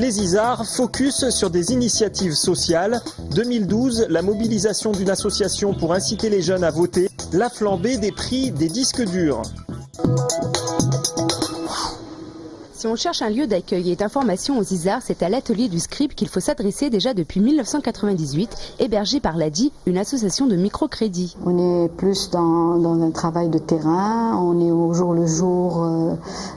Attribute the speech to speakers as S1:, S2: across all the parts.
S1: Les Isards, focus sur des initiatives sociales. 2012, la mobilisation d'une association pour inciter les jeunes à voter. La flambée des prix des disques durs.
S2: Si on cherche un lieu d'accueil et d'information aux Isards, c'est à l'atelier du scribe qu'il faut s'adresser déjà depuis 1998, hébergé par l'ADI, une association de microcrédit.
S3: On est plus dans un travail de terrain, on est au jour le jour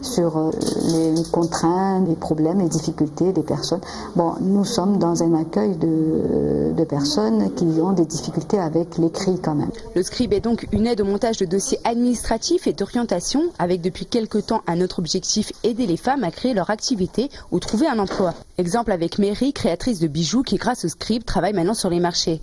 S3: sur les contraintes, les problèmes, les difficultés des personnes. Bon, nous sommes dans un accueil de personnes qui ont des difficultés avec l'écrit quand même.
S2: Le scribe est donc une aide au montage de dossiers administratifs et d'orientation, avec depuis quelque temps un autre objectif, aider les femmes à créer leur activité ou trouver un emploi. Exemple avec Mary, créatrice de bijoux qui grâce au scribe travaille maintenant sur les marchés.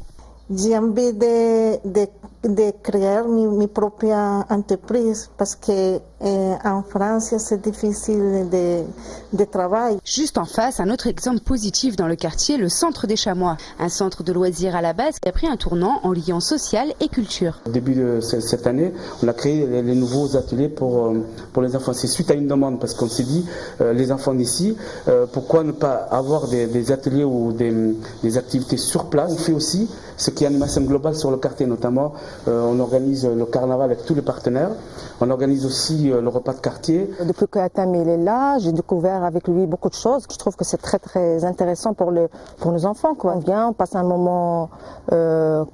S4: J'ai envie de créer mi propre entreprise parce que en France c'est difficile de travail.
S2: Juste en face, un autre exemple positif dans le quartier, le Centre des Chamois. Un centre de loisirs à la base qui a pris un tournant en liant social et culture.
S5: Au début de cette année, on a créé les nouveaux ateliers pour les enfants. C'est suite à une demande parce qu'on s'est dit, les enfants d'ici, pourquoi ne pas avoir des ateliers ou des activités sur place. On fait aussi ce qui est animation globale sur le quartier, notamment on organise le carnaval avec tous les partenaires, on organise aussi le repas de quartier.
S6: Depuis que Atam il est là, j'ai découvert avec lui beaucoup de choses. Je trouve que c'est très très intéressant pour nos enfants, quoi. On vient, on passe un moment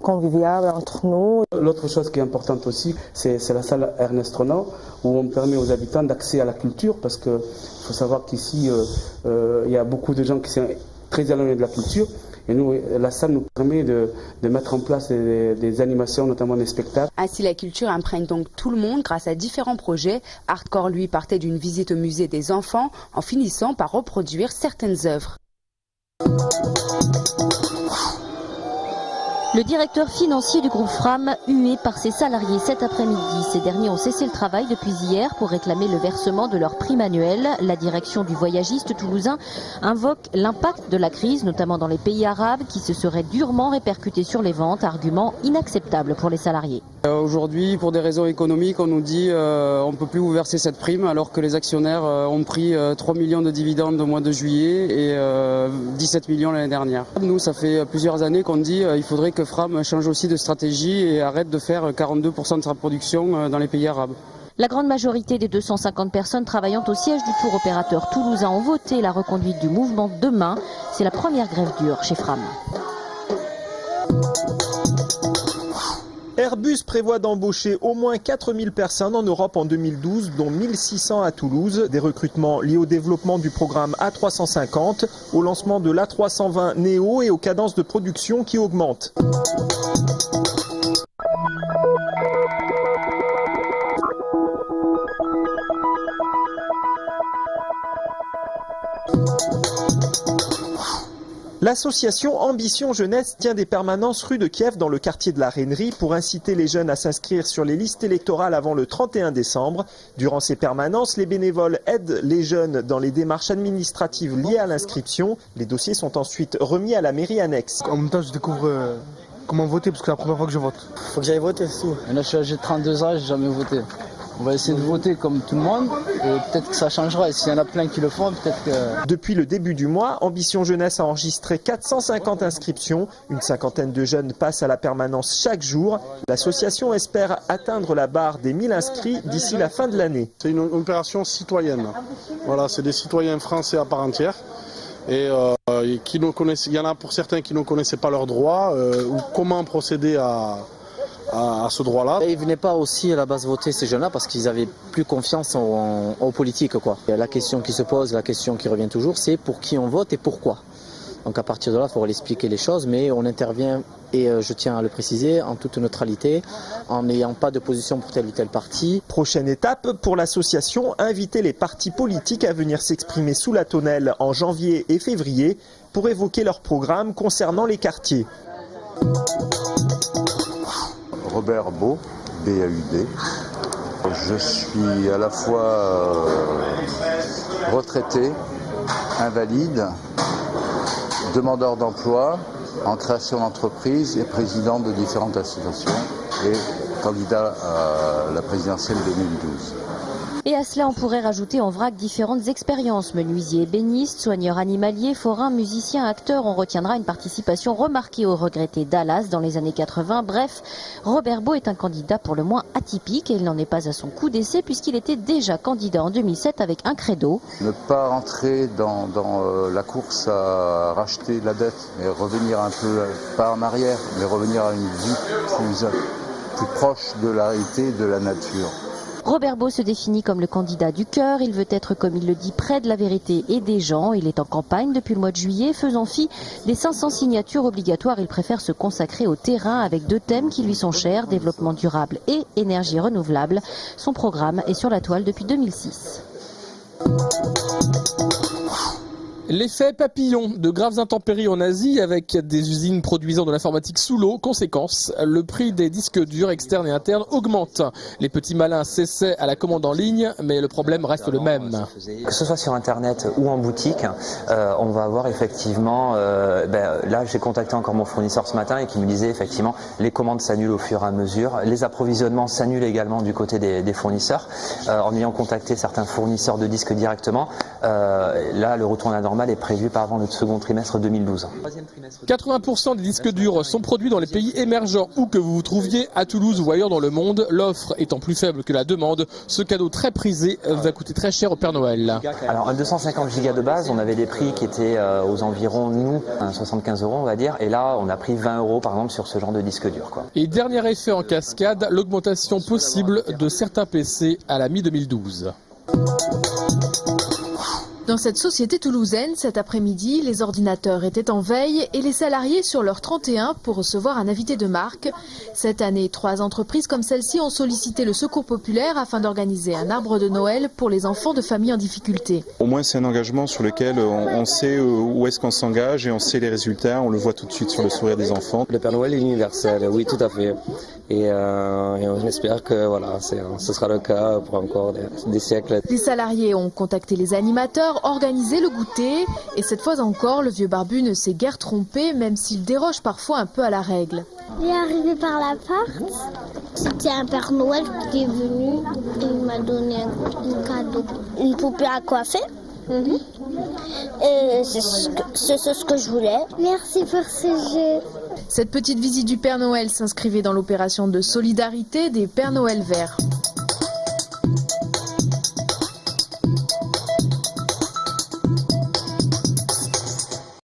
S6: convivial entre nous.
S5: L'autre chose qui est importante aussi, c'est la salle Ernest Renan, où on permet aux habitants d'accès à la culture, parce qu'il faut savoir qu'ici, il y a beaucoup de gens qui sont très éloignés de la culture. Et nous, la salle nous permet de mettre en place des animations, notamment des spectacles.
S2: Ainsi, la culture imprègne donc tout le monde grâce à différents projets. Hardcore, lui, partait d'une visite au musée des enfants en finissant par reproduire certaines œuvres.
S7: Le directeur financier du groupe Fram, hué par ses salariés cet après-midi. Ces derniers ont cessé le travail depuis hier pour réclamer le versement de leur prime annuelle. La direction du voyagiste toulousain invoque l'impact de la crise, notamment dans les pays arabes, qui se serait durement répercuté sur les ventes, argument inacceptable pour les salariés.
S8: Aujourd'hui, pour des raisons économiques, on nous dit on ne peut plus vous verser cette prime alors que les actionnaires ont pris 3 millions de dividendes au mois de juillet et 17 millions l'année dernière. Nous, ça fait plusieurs années qu'on dit il faudrait que Fram change aussi de stratégie et arrête de faire 42% de sa production dans les pays arabes.
S7: La grande majorité des 250 personnes travaillant au siège du tour opérateur toulousain ont voté la reconduite du mouvement demain. C'est la première grève dure chez Fram.
S1: Airbus prévoit d'embaucher au moins 4000 personnes en Europe en 2012, dont 1600 à Toulouse. Des recrutements liés au développement du programme A350, au lancement de l'A320 Neo et aux cadences de production qui augmentent. L'association Ambition Jeunesse tient des permanences rue de Kiev dans le quartier de la Rainerie pour inciter les jeunes à s'inscrire sur les listes électorales avant le 31 décembre. Durant ces permanences, les bénévoles aident les jeunes dans les démarches administratives liées à l'inscription. Les dossiers sont ensuite remis à la mairie annexe.
S9: En même temps, je découvre comment voter parce que c'est la première fois que je vote.
S10: Faut que j'aille voter, c'est tout. Là, je suis âgé de 32 ans, j'ai jamais voté. On va essayer de voter comme tout le monde et peut-être que ça changera. Et s'il y en a plein qui le font, peut-être que...
S1: Depuis le début du mois, Ambition Jeunesse a enregistré 450 inscriptions. Une cinquantaine de jeunes passent à la permanence chaque jour. L'association espère atteindre la barre des 1000 inscrits d'ici la fin de l'année.
S11: C'est une opération citoyenne. Voilà, c'est des citoyens français à part entière. Et qui ne connaissent, il y en a pour certains qui ne connaissaient pas leurs droits ou comment procéder à ce droit-là.
S10: Ils ne venaient pas aussi à la base voter, ces jeunes-là, parce qu'ils n'avaient plus confiance aux politiques, quoi. Et la question qui se pose, la question qui revient toujours, c'est pour qui on vote et pourquoi. Donc à partir de là, il faut expliquer les choses, mais on intervient, et je tiens à le préciser, en toute neutralité, en n'ayant pas de position pour tel ou tel parti.
S1: Prochaine étape pour l'association, inviter les partis politiques à venir s'exprimer sous la tonnelle en janvier et février pour évoquer leur programme concernant les quartiers.
S12: Robert Beau, BAUD. Je suis à la fois retraité, invalide, demandeur d'emploi, en création d'entreprise et président de différentes associations et candidat à la présidentielle 2012.
S7: Et à cela, on pourrait rajouter en vrac différentes expériences. Menuisier, ébéniste, soigneur animalier, forain, musicien, acteur. On retiendra une participation remarquée au regretté Dallas dans les années 80. Bref, Robert Beau est un candidat pour le moins atypique et il n'en est pas à son coup d'essai puisqu'il était déjà candidat en 2007 avec un credo.
S12: Ne pas entrer dans la course à racheter la dette, mais revenir un peu, pas en arrière, mais revenir à une vie plus proche de la réalité et de la nature.
S7: Robert Beau se définit comme le candidat du cœur. Il veut être, comme il le dit, près de la vérité et des gens. Il est en campagne depuis le mois de juillet, faisant fi des 500 signatures obligatoires. Il préfère se consacrer au terrain avec 2 thèmes qui lui sont chers, développement durable et énergie renouvelable. Son programme est sur la toile depuis 2006.
S13: L'effet papillon, de graves intempéries en Asie avec des usines produisant de l'informatique sous l'eau. Conséquence, le prix des disques durs externes et internes augmente. Les petits malins s'essaient à la commande en ligne, mais le problème reste le même.
S14: Que ce soit sur internet ou en boutique, on va avoir effectivement, là j'ai contacté encore mon fournisseur ce matin et qui me disait effectivement les commandes s'annulent au fur et à mesure, les approvisionnements s'annulent également du côté des fournisseurs. En ayant contacté certains fournisseurs de disques directement, là le retour à la normale est prévu par avant le second trimestre 2012.
S13: 80% des disques durs sont produits dans les pays émergents, où que vous vous trouviez, à Toulouse ou ailleurs dans le monde. L'offre étant plus faible que la demande, ce cadeau très prisé va coûter très cher au Père Noël.
S14: Alors un 250 gigas de base, on avait des prix qui étaient aux environs, nous, 75 € on va dire, et là on a pris 20 € par exemple sur ce genre de disque dur.
S13: Et dernier effet en cascade, l'augmentation possible de certains PC à la mi-2012.
S15: Dans cette société toulousaine, cet après-midi, les ordinateurs étaient en veille et les salariés sur leur 31 pour recevoir un invité de marque. Cette année, 3 entreprises comme celle-ci ont sollicité le Secours populaire afin d'organiser un arbre de Noël pour les enfants de familles en difficulté.
S16: Au moins, c'est un engagement sur lequel on sait où est-ce qu'on s'engage et on sait les résultats. On le voit tout de suite sur le sourire des enfants.
S17: Le Père Noël est universel, oui, tout à fait. Et on espère que voilà, ce sera le cas pour encore des siècles.
S15: Les salariés ont contacté les animateurs, organisé le goûter et cette fois encore, le vieux barbu ne s'est guère trompé, même s'il déroge parfois un peu à la règle.
S18: Il est arrivé par la porte. C'était un Père Noël qui est venu et il m'a donné un cadeau. Une poupée à coiffer. Et c'est ce que je voulais. Merci pour ce jeu.
S15: Cette petite visite du Père Noël s'inscrivait dans l'opération de solidarité des Pères Noël verts.